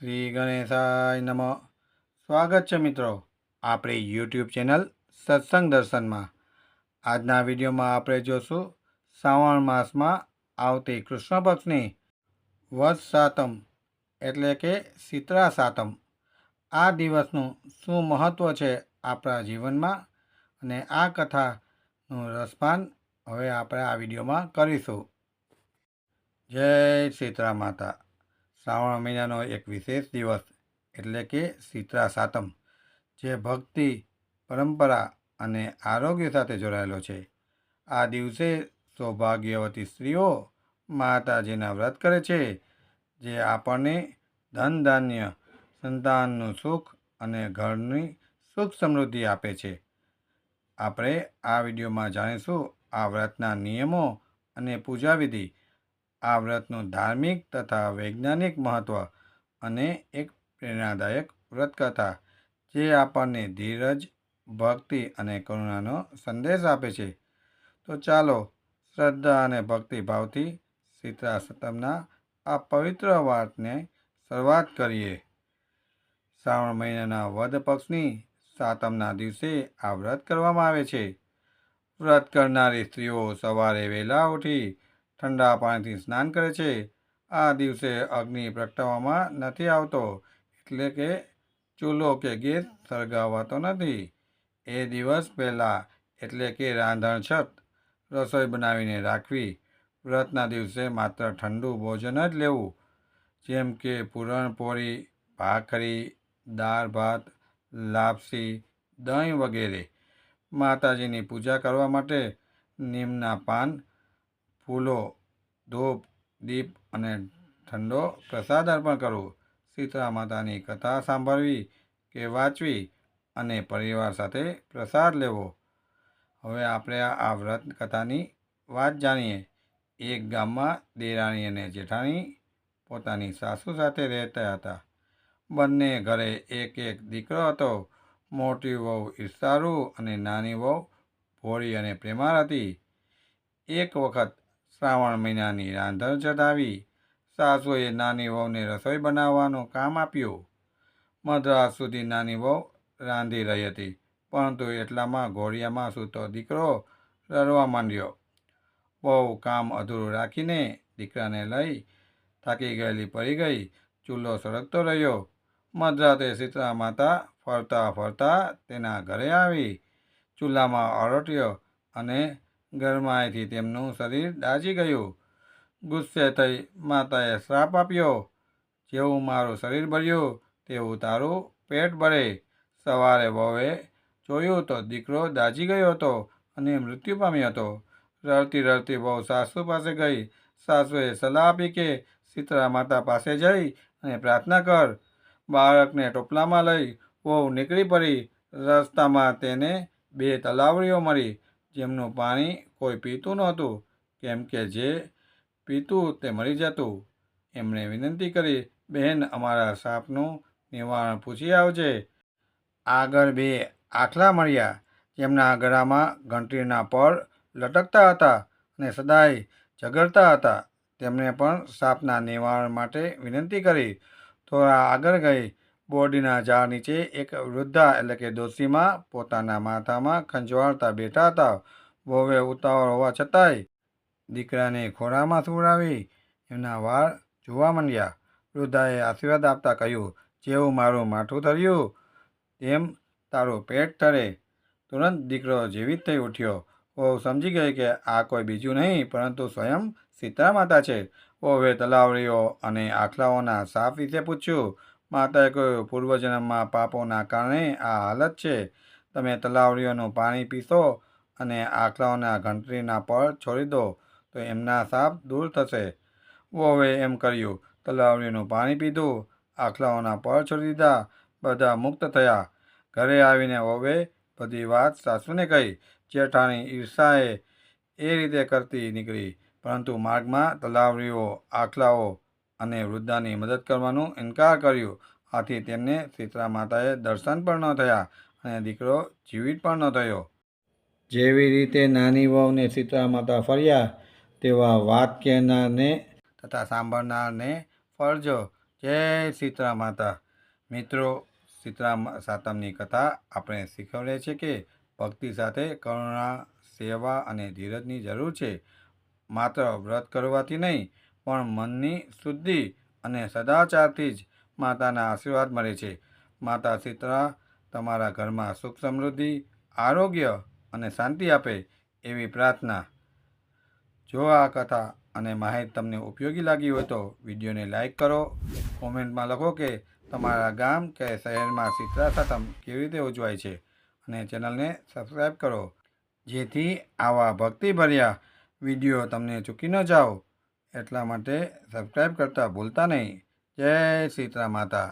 શ્રી ગણેશાય નમઃ. સ્વાગત છે મિત્રો આપણી યુટ્યુબ ચેનલ સત્સંગ દર્શનમાં. આજના વિડીયોમાં આપણે જોશું શ્રાવણ માસમાં આવતી કૃષ્ણ પક્ષની વદ સાતમ એટલે કે શીતળા સાતમ. આ દિવસનું શું મહત્ત્વ છે આપણા જીવનમાં અને આ કથાનું રસપાન હવે આપણે આ વિડીયોમાં કરીશું. જય શીતળા માતા. શ્રાવણ મહિનાનો એક વિશેષ દિવસ એટલે કે શીતળા સાતમ, જે ભક્તિ, પરંપરા અને આરોગ્ય સાથે જોડાયેલો છે. આ દિવસે સૌભાગ્યવતી સ્ત્રીઓ માતાજીના વ્રત કરે છે, જે આપણને ધન ધાન્ય, સંતાનનું સુખ અને ઘરની સુખ સમૃદ્ધિ આપે છે. આપણે આ વિડીયોમાં જાણીશું આ વ્રતના નિયમો અને પૂજાવિધિ, આ વ્રતનું ધાર્મિક તથા વૈજ્ઞાનિક મહત્ત્વ અને એક પ્રેરણાદાયક વ્રતકથા જે આપણને ધીરજ, ભક્તિ અને કરુણાનો સંદેશ આપે છે. તો ચાલો શ્રદ્ધા અને ભક્તિભાવથી શીતળા સાતમના આ પવિત્ર વાતને શરૂઆત કરીએ. શ્રાવણ મહિનાના વદ પક્ષની સાતમના દિવસે આ વ્રત કરવામાં આવે છે. વ્રત કરનારી સ્ત્રીઓ સવારે વહેલા ઉઠી ઠંડા પાણીથી સ્નાન કરે છે. આ દિવસે અગ્નિ પ્રગટાવવામાં નથી આવતો, એટલે કે ચૂલો કે ગેસ સળગાવાતો નથી. એ દિવસ પહેલાં એટલે કે રાંધણછટ રસોઈ બનાવીને રાખવી. વ્રતના દિવસે માત્ર ઠંડુ ભોજન જ લેવું, જેમ કે પૂરણપોળી, ભાખરી, દાળ ભાત, લાપસી, દહીં વગેરે. માતાજીની પૂજા કરવા માટે નીમના પાન, ફૂલો, ધૂપ, દીપ અને ઠંડો પ્રસાદ અર્પણ કરવો. શીતળા માતાની કથા સાંભળવી કે વાંચવી અને પરિવાર સાથે પ્રસાદ લેવો. હવે આપણે આ વ્રત કથાની વાત જાણીએ. એક ગામમાં દેરાણી અને જેઠાણી પોતાની સાસુ સાથે રહેતા હતા. બંને ઘરે એક એક દીકરો હતો. મોટી વહુ ઈર્ષાળુ અને નાની વહુ ભોળી અને પ્રેમાળ હતી. એક વખત શ્રાવણ મહિનાની રાંધણછટ આવી. સાસુએ નાની વહુને રસોઈ બનાવવાનું કામ આપ્યું. મધરાત સુધી નાની વહુ રાંધી રહી હતી, પરંતુ એટલામાં ઘોડિયામાં સૂતો દીકરો રડવા માંડ્યો. વહુ કામ અધૂરું રાખીને દીકરાને લઈ થાકી ગયેલી પડી ગઈ. ચૂલો સળગતો રહ્યો. મધરાતે શીતળા માતા ફરતા ફરતા તેના ઘરે આવી. ચૂલામાં અરોટ્યો અને ગરમાઈથી તેમનું શરીર દાઝી ગયું. ગુસ્સે થઈ માતાએ શ્રાપ આપ્યો, જેવું મારું શરીર બળ્યું તેવું તારું પેટ બળે. સવારે વહુએ જોયું તો દીકરો દાઝી ગયો હતો અને મૃત્યુ પામ્યો હતો. રડતી રડતી વહુ સાસુ પાસે ગઈ. સાસુએ સલાહ આપી કે શીતળા માતા પાસે જઈ અને પ્રાર્થના કર. બાળકને ટોપલામાં લઈ વહુ નીકળી પડી. રસ્તામાં તેને 2 તલાવડીઓ મળી, જેમનું પાણી કોઈ પીતું નહોતું, કેમ કે જે પીતું તે મરી જતું. એમણે વિનંતી કરી, બહેન, અમારા શાપનું નિવારણ પૂછી આવજે. આગળ 2 આખલા મળ્યા, જેમના ગળામાં ઘંટડીના પળ લટકતા હતા અને સદાય ઝઘડતા હતા. તેમણે પણ શાપના નિવારણ માટે વિનંતી કરી. થોડા આગળ ગઈ બોરડીના ઝાડ નીચે એક વૃદ્ધા એટલે કે ડોશીમાં પોતાના માથામાં ખંજવાળતા બેઠા હતા. વહુએ ઉતાવળ હોવા છતાંય દીકરાને ખોળામાં સુવડાવી એમના વાળ જોવા માંડ્યા. વૃદ્ધાએ આશીર્વાદ આપતા કહ્યું, જેવું મારું માથું થર્યું તેમ તારું પેટ ઠરે. તુરંત દીકરો જીવિત થઈ ઉઠ્યો. વહુ સમજી ગઈ કે આ કોઈ બીજું નહીં પરંતુ સ્વયં શીતળા માતા છે. વહુએ તલાવડીઓ અને આખલાઓના શાપ વિશે પૂછ્યું. માતાએ કહ્યું, પૂર્વજન્મમાં પાપોના કારણે આ હાલત છે. તમે તલાવડીઓનું પાણી પીશો અને આખલાઓના ઘંટડીના પળ છોડી દો તો એમના શાપ દૂર થશે. વહુએ એમ કર્યું. તલાવડીનું પાણી પીધું, આખલાઓના પળ છોડી દીધા. બધા મુક્ત થયા. ઘરે આવીને વહુએ બધી વાત સાસુને કહી. જેઠાણી ઈર્ષાએ એ રીતે કરતી નીકળી, પરંતુ માર્ગમાં તલાવડીઓ, આખલાઓ અને વૃદ્ધાની મદદ કરવાનું ઇનકાર કર્યું. આથી તેમને શીતળા માતાએ દર્શન પણ ન થયા અને દીકરો જીવિત પણ ન થયો. જેવી રીતે નાની વહુને શીતળા માતા ફર્યા, તેવા વાત કહેનારને તથા સાંભળનારને ફળજો. જય સીતળા માતા. મિત્રો, સીતળા સાતમની કથા આપણે શીખવડે છે કે ભક્તિ સાથે કરુણા, સેવા અને ધીરજની જરૂર છે. માત્ર વ્રત કરવાથી નહીં, પણ મનની શુદ્ધિ અને સદાચારથી જ માતાના આશીર્વાદ મળે છે. માતા સીતળા તમારા ઘરમાં સુખ સમૃદ્ધિ, આરોગ્ય અને શાંતિ આપે એવી પ્રાર્થના. જો આ કથા અને માહિતી તમને ઉપયોગી લાગી હોય તો વિડીયોને લાઈક કરો, કોમેન્ટમાં લખો કે તમારા ગામ કે શહેરમાં સીતળા સાતમ કેવી રીતે ઉજવાય છે, અને ચેનલને સબસ્ક્રાઈબ કરો જેથી આવા ભક્તિભર્યા વિડીયો તમને ચૂકી ન જાઓ. એટલા માટે સબસ્ક્રાઈબ કરતા ભૂલતા નહીં. જય સીતળા માતા.